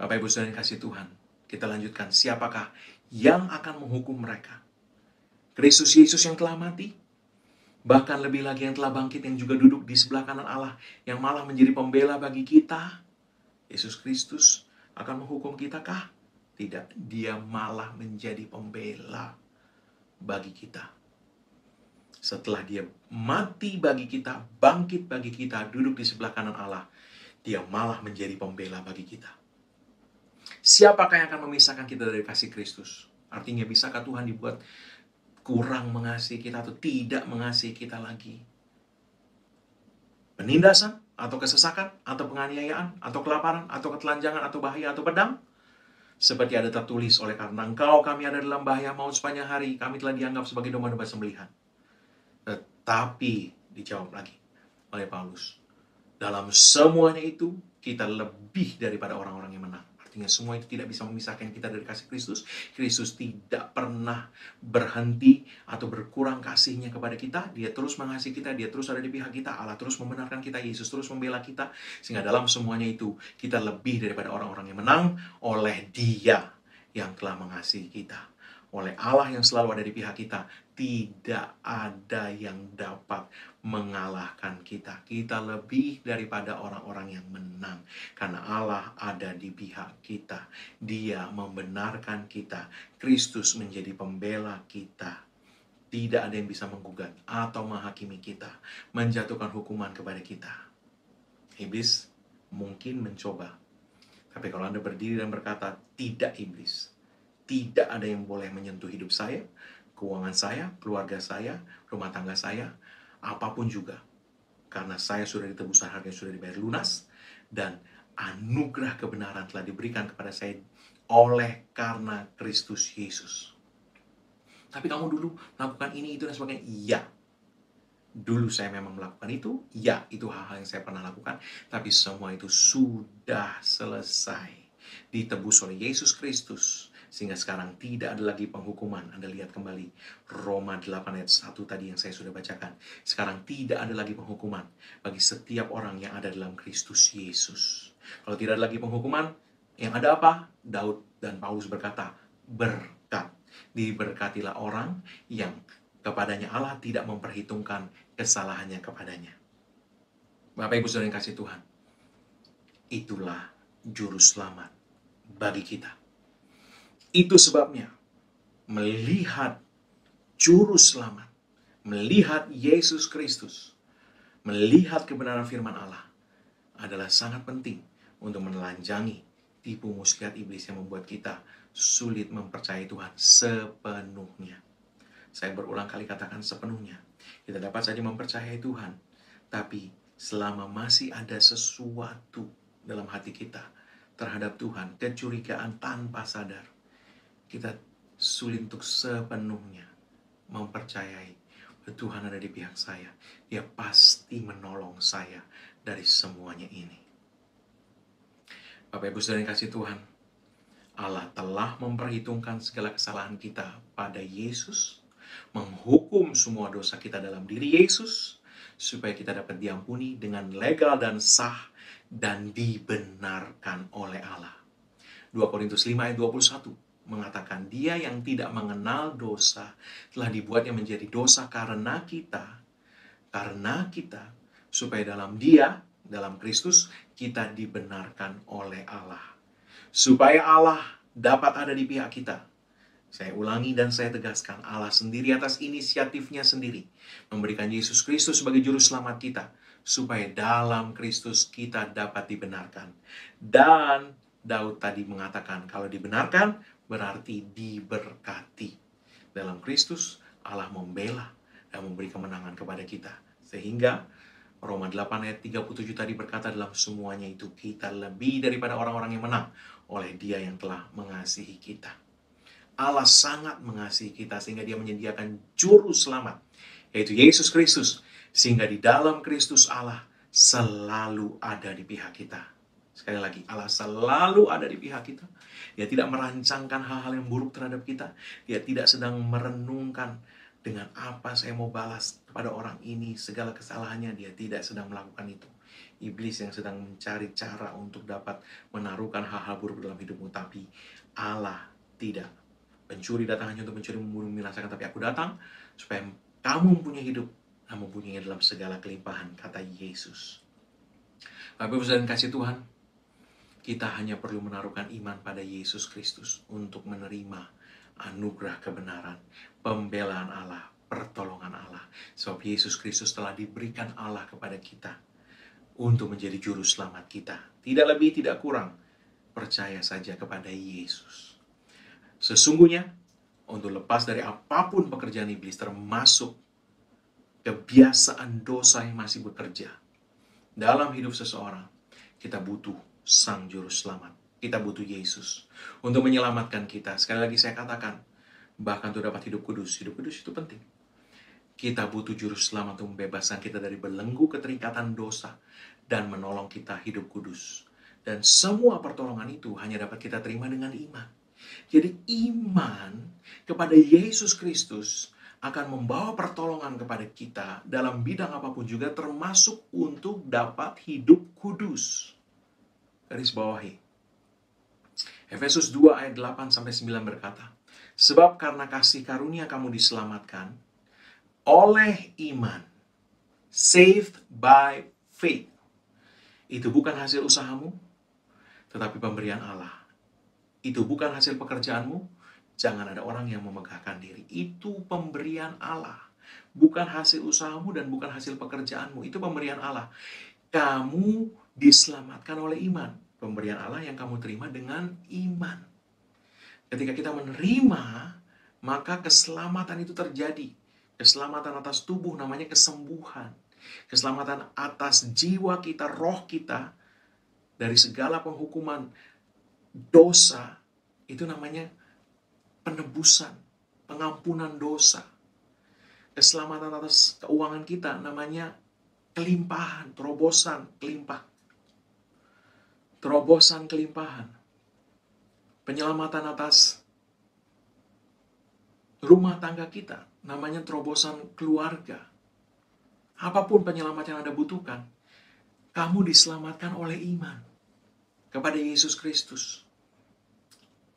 Bapak Ibu Saudara yang kasih Tuhan, kita lanjutkan. Siapakah yang akan menghukum mereka? Kristus Yesus yang telah mati? Bahkan lebih lagi yang telah bangkit, yang juga duduk di sebelah kanan Allah, yang malah menjadi pembela bagi kita. Yesus Kristus akan menghukum kita kah? Tidak, Dia malah menjadi pembela bagi kita. Setelah Dia mati bagi kita, bangkit bagi kita, duduk di sebelah kanan Allah, Dia malah menjadi pembela bagi kita. Siapakah yang akan memisahkan kita dari kasih Kristus? Artinya, bisakah Tuhan dibuat kurang mengasihi kita atau tidak mengasihi kita lagi? Penindasan, atau kesesakan, atau penganiayaan, atau kelaparan, atau ketelanjangan, atau bahaya, atau pedang? Seperti ada tertulis, oleh karena engkau kami ada dalam bahaya maut sepanjang hari, kami telah dianggap sebagai domba-domba sembelihan. Tetapi, dijawab lagi oleh Paulus, dalam semuanya itu, kita lebih daripada orang-orang yang menang. Artinya semua itu tidak bisa memisahkan kita dari kasih Kristus. Kristus tidak pernah berhenti atau berkurang kasihnya kepada kita. Dia terus mengasihi kita, Dia terus ada di pihak kita. Allah terus membenarkan kita, Yesus terus membela kita. Sehingga dalam semuanya itu, kita lebih daripada orang-orang yang menang oleh Dia yang telah mengasihi kita. Oleh Allah yang selalu ada di pihak kita, tidak ada yang dapat mengalahkan kita. Kita lebih daripada orang-orang yang menang. Karena Allah ada di pihak kita. Dia membenarkan kita. Kristus menjadi pembela kita. Tidak ada yang bisa menggugat atau menghakimi kita, menjatuhkan hukuman kepada kita. Iblis mungkin mencoba Tapi kalau Anda berdiri dan berkata, tidak iblis, tidak ada yang boleh menyentuh hidup saya, keuangan saya, keluarga saya, rumah tangga saya, apapun juga. Karena saya sudah ditebus, harganya sudah dibayar lunas, dan anugerah kebenaran telah diberikan kepada saya oleh karena Kristus Yesus. Tapi kamu dulu melakukan ini, itu, dan sebagainya. Iya. Dulu saya memang melakukan itu. Ya, itu hal-hal yang saya pernah lakukan. Tapi semua itu sudah selesai. Ditebus oleh Yesus Kristus. Sehingga sekarang tidak ada lagi penghukuman. Anda lihat kembali Roma 8 ayat 1 tadi yang saya sudah bacakan. Sekarang tidak ada lagi penghukuman bagi setiap orang yang ada dalam Kristus Yesus. Kalau tidak ada lagi penghukuman, yang ada apa? Daud dan Paulus berkata, berkat. Diberkatilah orang yang kepadanya Allah tidak memperhitungkan kesalahannya kepadanya. Bapak Ibu Saudara yang kasih Tuhan, itulah juru selamat bagi kita. Itu sebabnya melihat juru selamat, melihat Yesus Kristus, melihat kebenaran firman Allah adalah sangat penting untuk menelanjangi tipu muslihat iblis yang membuat kita sulit mempercayai Tuhan sepenuhnya. Saya berulang kali katakan sepenuhnya. Kita dapat saja mempercayai Tuhan, tapi selama masih ada sesuatu dalam hati kita terhadap Tuhan, kecurigaan tanpa sadar, kita sulit untuk sepenuhnya mempercayai bahwa Tuhan ada di pihak saya. Dia pasti menolong saya dari semuanya ini. Bapak Ibu Saudara yang kasih Tuhan, Allah telah memperhitungkan segala kesalahan kita pada Yesus, menghukum semua dosa kita dalam diri Yesus, supaya kita dapat diampuni dengan legal dan sah dan dibenarkan oleh Allah. 2 Korintus 5 ayat 21 mengatakan, dia yang tidak mengenal dosa telah dibuatnya menjadi dosa karena kita, supaya dalam dia, dalam Kristus, kita dibenarkan oleh Allah. Supaya Allah dapat ada di pihak kita. Saya ulangi dan saya tegaskan, Allah sendiri atas inisiatifnya sendiri memberikan Yesus Kristus sebagai juru selamat kita, supaya dalam Kristus kita dapat dibenarkan. Dan Daud tadi mengatakan, kalau dibenarkan berarti diberkati. Dalam Kristus Allah membela dan memberi kemenangan kepada kita. Sehingga Roma 8 ayat 37 tadi berkata, dalam semuanya itu kita lebih daripada orang-orang yang menang oleh Dia yang telah mengasihi kita. Allah sangat mengasihi kita sehingga Dia menyediakan juru selamat, yaitu Yesus Kristus, sehingga di dalam Kristus Allah selalu ada di pihak kita. Sekali lagi, Allah selalu ada di pihak kita. Dia tidak merancangkan hal-hal yang buruk terhadap kita. Dia tidak sedang merenungkan dengan apa saya mau balas kepada orang ini segala kesalahannya. Dia tidak sedang melakukan itu. Iblis yang sedang mencari cara untuk dapat menaruhkan hal-hal buruk dalam hidupmu. Tapi Allah tidak. Pencuri datang hanya untuk mencuri, membunuh, membinasakan. Tapi aku datang supaya kamu mempunyai hidup dan mempunyai dalam segala kelimpahan, kata Yesus. Bapak Ibu Saudara kasih Tuhan, kita hanya perlu menaruhkan iman pada Yesus Kristus untuk menerima anugerah kebenaran, pembelaan Allah, pertolongan Allah. Sebab Yesus Kristus telah diberikan Allah kepada kita untuk menjadi juru selamat kita. Tidak lebih, tidak kurang. Percaya saja kepada Yesus. Sesungguhnya, untuk lepas dari apapun pekerjaan iblis, termasuk kebiasaan dosa yang masih bekerja dalam hidup seseorang, kita butuh Sang Juru Selamat. Kita butuh Yesus untuk menyelamatkan kita. Sekali lagi saya katakan, bahkan untuk dapat hidup kudus. Hidup kudus itu penting. Kita butuh Juru Selamat untuk membebaskan kita dari belenggu keterikatan dosa dan menolong kita hidup kudus. Dan semua pertolongan itu hanya dapat kita terima dengan iman. Jadi iman kepada Yesus Kristus akan membawa pertolongan kepada kita dalam bidang apapun juga, termasuk untuk dapat hidup kudus. Garis bawahi. Efesus 2 ayat 8-9 berkata, sebab karena kasih karunia kamu diselamatkan oleh iman, saved by faith. Itu bukan hasil usahamu, tetapi pemberian Allah. Itu bukan hasil pekerjaanmu, jangan ada orang yang memegahkan diri. Itu pemberian Allah. Bukan hasil usahamu dan bukan hasil pekerjaanmu. Itu pemberian Allah. Kamu diselamatkan oleh iman. pemberian Allah yang kamu terima dengan iman. Ketika kita menerima, maka keselamatan itu terjadi. Keselamatan atas tubuh namanya kesembuhan. Keselamatan atas jiwa kita, roh kita, dari segala penghukuman dosa, itu namanya penebusan, pengampunan dosa. Keselamatan atas keuangan kita namanya kelimpahan, terobosan, terobosan kelimpahan. Penyelamatan atas rumah tangga kita namanya terobosan keluarga. Apapun penyelamat yang Anda butuhkan, kamu diselamatkan oleh iman kepada Yesus Kristus.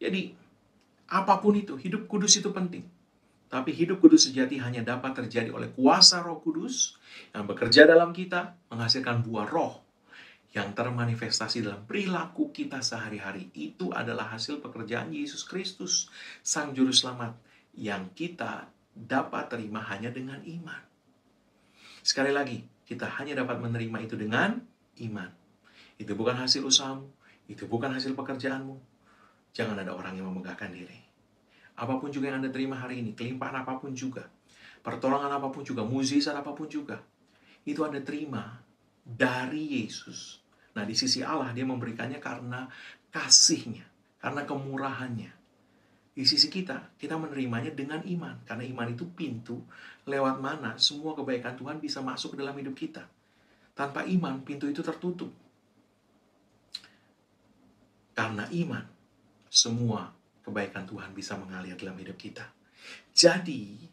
Jadi, apapun itu, hidup kudus itu penting. Tapi hidup kudus sejati hanya dapat terjadi oleh kuasa Roh Kudus yang bekerja dalam kita, menghasilkan buah roh yang termanifestasi dalam perilaku kita sehari-hari. Itu adalah hasil pekerjaan Yesus Kristus, Sang Juru Selamat, yang kita dapat terima hanya dengan iman. Sekali lagi, kita hanya dapat menerima itu dengan iman. Itu bukan hasil usahamu, itu bukan hasil pekerjaanmu. Jangan ada orang yang memegahkan diri. Apapun juga yang Anda terima hari ini, kelimpahan apapun juga, pertolongan apapun juga, mukjizat apapun juga, itu Anda terima dari Yesus. Nah, di sisi Allah, Dia memberikannya karena kasih-Nya, karena kemurahan-Nya. Di sisi kita menerimanya dengan iman. Karena iman itu pintu lewat mana semua kebaikan Tuhan bisa masuk ke dalam hidup kita. Tanpa iman, pintu itu tertutup. Karena iman, semua kebaikan Tuhan bisa mengalir dalam hidup kita. Jadi,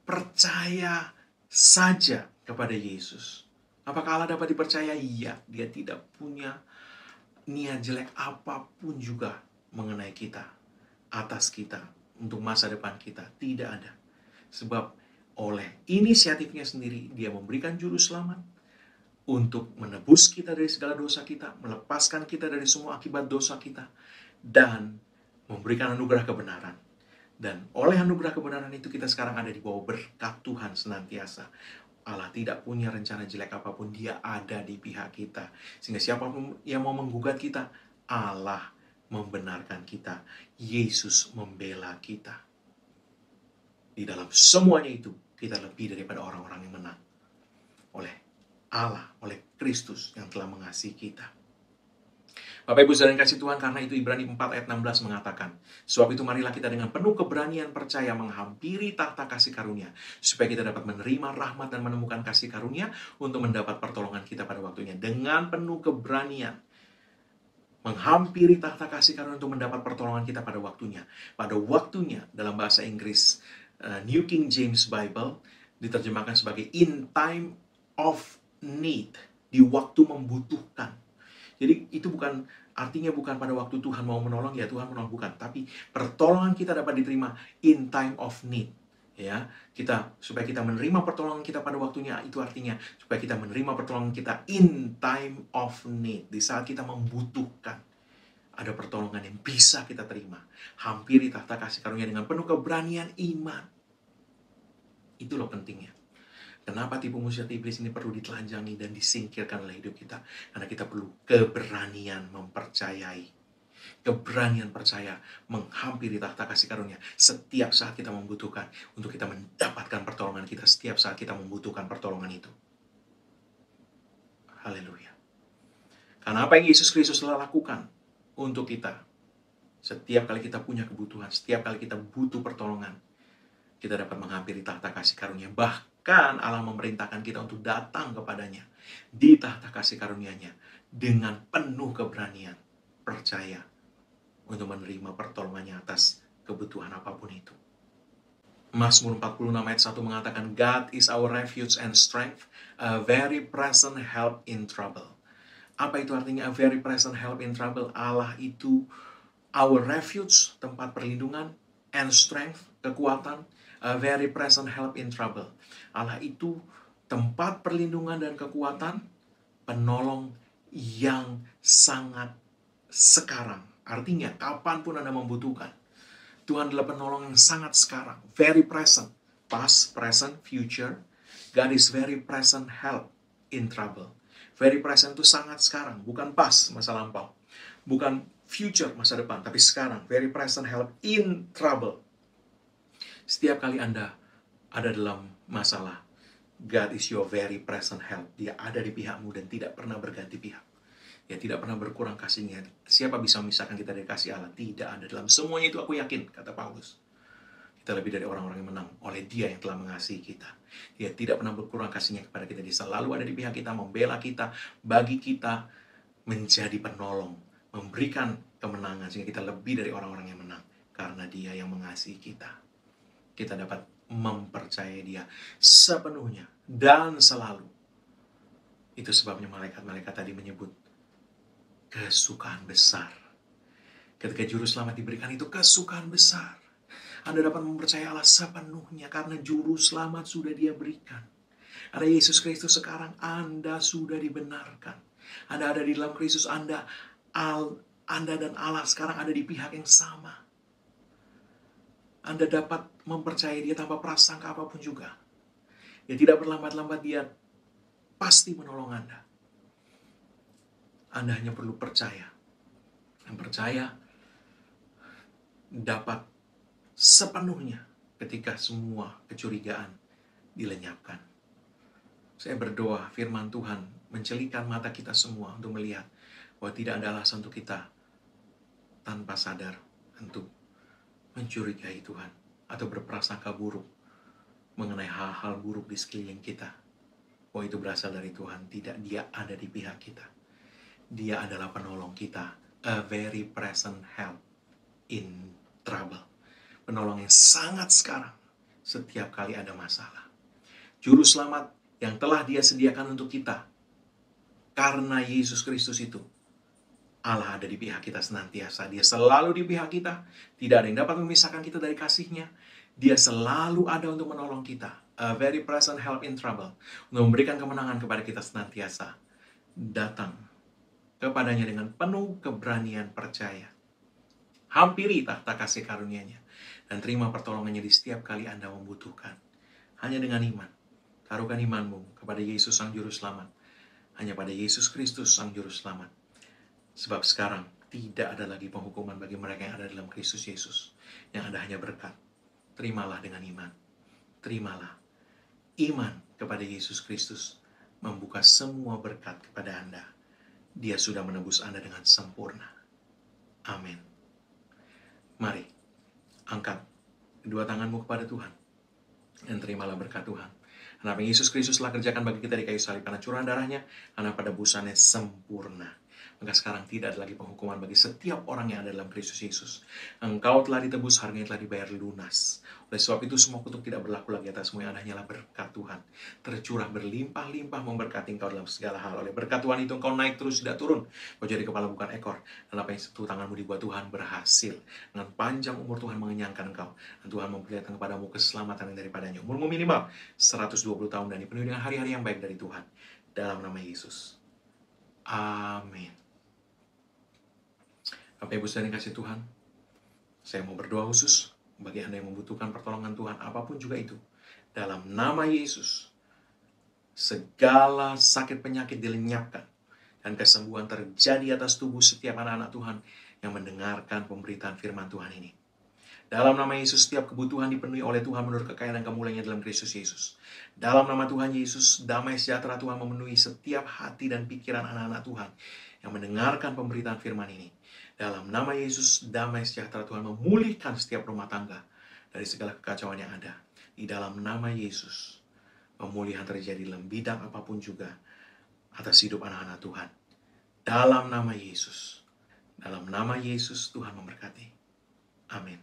percaya saja kepada Yesus. Apakah Allah dapat dipercaya? Iya, Dia tidak punya niat jelek apapun juga mengenai kita, atas kita, untuk masa depan kita. Tidak ada. Sebab oleh inisiatifnya sendiri, Dia memberikan juru selamat untuk menebus kita dari segala dosa kita, melepaskan kita dari semua akibat dosa kita, dan memberikan anugerah kebenaran. Dan oleh anugerah kebenaran itu kita sekarang ada di bawah berkat Tuhan senantiasa. Allah tidak punya rencana jelek apapun, Dia ada di pihak kita. Sehingga siapapun yang mau menggugat kita, Allah membenarkan kita. Yesus membela kita. Di dalam semuanya itu, kita lebih daripada orang-orang yang menang. Oleh Allah, oleh Kristus yang telah mengasihi kita. Bapak Ibu Saudara yang kasih Tuhan, karena itu Ibrani 4 ayat 16 mengatakan, sebab itu marilah kita dengan penuh keberanian percaya menghampiri takhta kasih karunia, supaya kita dapat menerima rahmat dan menemukan kasih karunia untuk mendapat pertolongan kita pada waktunya. Dengan penuh keberanian menghampiri takhta kasih karunia untuk mendapat pertolongan kita pada waktunya. Pada waktunya, dalam bahasa Inggris New King James Bible diterjemahkan sebagai in time of need, di waktu membutuhkan. Jadi itu artinya bukan pada waktu Tuhan mau menolong, ya Tuhan menolong, bukan. Tapi pertolongan kita dapat diterima in time of need. Ya, supaya kita menerima pertolongan kita pada waktunya, itu artinya supaya kita menerima pertolongan kita in time of need. Di saat kita membutuhkan, ada pertolongan yang bisa kita terima. Hampiri takhta kasih karunia dengan penuh keberanian iman. Itu loh pentingnya. Kenapa tipu muslihat iblis ini perlu ditelanjangi dan disingkirkan oleh hidup kita? Karena kita perlu keberanian mempercayai. Keberanian percaya menghampiri takhta kasih karunia setiap saat kita membutuhkan. Untuk kita mendapatkan pertolongan kita setiap saat kita membutuhkan pertolongan itu. Haleluya. Karena apa yang Yesus Kristus telah lakukan untuk kita. Setiap kali kita punya kebutuhan, setiap kali kita butuh pertolongan, kita dapat menghampiri takhta kasih karunia. Bahkan Allah memerintahkan kita untuk datang kepadanya di takhta kasih karunia-Nya dengan penuh keberanian percaya untuk menerima pertolongannya atas kebutuhan apapun itu. Mazmur 46 ayat 1 mengatakan, God is our refuge and strength, a very present help in trouble. Apa itu artinya a very present help in trouble? Allah itu our refuge, tempat perlindungan, and strength, kekuatan, a very present help in trouble. Allah itu tempat perlindungan dan kekuatan, penolong yang sangat sekarang. Artinya, kapanpun Anda membutuhkan, Tuhan adalah penolong yang sangat sekarang. Very present. Past, present, future. God is very present help in trouble. Very present itu sangat sekarang, bukan pas, masa lampau. Bukan future, masa depan, tapi sekarang. Very present help in trouble. Setiap kali Anda ada dalam masalah, God is your very present help. Dia ada di pihakmu dan tidak pernah berganti pihak. Dia tidak pernah berkurang kasihnya. Siapa bisa memisahkan kita dari kasih Allah? Tidak ada. Dalam semuanya itu aku yakin, kata Paulus. Kita lebih dari orang-orang yang menang oleh Dia yang telah mengasihi kita. Dia tidak pernah berkurang kasihnya kepada kita. Dia selalu ada di pihak kita, membela kita, bagi kita, menjadi penolong, memberikan kemenangan sehingga kita lebih dari orang-orang yang menang. Karena Dia yang mengasihi kita. Kita dapat mempercayai Dia sepenuhnya dan selalu. Itu sebabnya malaikat-malaikat tadi menyebut kesukaan besar. Ketika juru selamat diberikan itu kesukaan besar. Anda dapat mempercayai Allah sepenuhnya karena juru selamat sudah Dia berikan. Ada Yesus Kristus sekarang, Anda sudah dibenarkan. Anda ada di dalam Kristus, Anda dan Allah sekarang ada di pihak yang sama. Anda dapat mempercayai Dia tanpa prasangka apapun juga. Dia tidak berlambat-lambat, Dia pasti menolong Anda. Anda hanya perlu percaya. Dan percaya dapat sepenuhnya ketika semua kecurigaan dilenyapkan. Saya berdoa firman Tuhan mencelikan mata kita semua untuk melihat bahwa tidak ada alasan untuk kita tanpa sadar untuk mencurigai Tuhan atau berprasangka buruk mengenai hal-hal buruk di sekeliling kita. Bahwa itu berasal dari Tuhan. Tidak, Dia ada di pihak kita. Dia adalah penolong kita. A very present help in trouble. Penolong yang sangat sekarang setiap kali ada masalah. Juru selamat yang telah Dia sediakan untuk kita. Karena Yesus Kristus itu, Allah ada di pihak kita senantiasa. Dia selalu di pihak kita. Tidak ada yang dapat memisahkan kita dari kasih-Nya. Dia selalu ada untuk menolong kita. A very present help in trouble. Untuk memberikan kemenangan kepada kita senantiasa. Datang kepadanya dengan penuh keberanian percaya. Hampiri tahta kasih karunia-Nya. Dan terima pertolongannya di setiap kali Anda membutuhkan. Hanya dengan iman. Taruhkan imanmu kepada Yesus Sang Juru Selamat. Hanya pada Yesus Kristus Sang Juru Selamat. Sebab sekarang tidak ada lagi penghukuman bagi mereka yang ada dalam Kristus Yesus. Yang ada hanya berkat. Terimalah dengan iman. Terimalah. Iman kepada Yesus Kristus membuka semua berkat kepada Anda. Dia sudah menebus Anda dengan sempurna. Amin. Mari, angkat kedua tanganmu kepada Tuhan. Dan terimalah berkat Tuhan. Karena apa yang Yesus Kristus telah kerjakan bagi kita di kayu salib. Karena curahan darahnya, karena pada busannya sempurna. Maka sekarang tidak ada lagi penghukuman bagi setiap orang yang ada dalam Kristus Yesus. Engkau telah ditebus, harganya telah dibayar lunas. Oleh sebab itu semua kutuk tidak berlaku lagi atasmu, yang ada hanyalah berkat Tuhan. Tercurah berlimpah-limpah memberkati engkau dalam segala hal. Oleh berkat Tuhan itu engkau naik terus, tidak turun. Kau jadi kepala bukan ekor. Dan apa yang sentuh tanganmu dibuat Tuhan berhasil. Dengan panjang umur Tuhan mengenyangkan engkau. Dan Tuhan memperlihatkan kepadamu keselamatan yang daripadanya. Umurmu minimal 120 tahun dan dipenuhi dengan hari-hari yang baik dari Tuhan. Dalam nama Yesus. Amin. Bapak Ibu saudara yang kasih Tuhan, saya mau berdoa khusus bagi Anda yang membutuhkan pertolongan Tuhan, apapun juga itu. Dalam nama Yesus, segala sakit penyakit dilenyapkan, dan kesembuhan terjadi atas tubuh setiap anak-anak Tuhan yang mendengarkan pemberitaan firman Tuhan ini. Dalam nama Yesus, setiap kebutuhan dipenuhi oleh Tuhan menurut kekayaan dan kemuliaan-Nya dalam Kristus Yesus. Dalam nama Tuhan Yesus, damai sejahtera Tuhan memenuhi setiap hati dan pikiran anak-anak Tuhan yang mendengarkan pemberitaan firman ini. Dalam nama Yesus, damai sejahtera Tuhan memulihkan setiap rumah tangga dari segala kekacauan yang ada. Di dalam nama Yesus, pemulihan terjadi dalam bidang apapun juga atas hidup anak-anak Tuhan. Dalam nama Yesus, Tuhan memberkati. Amin.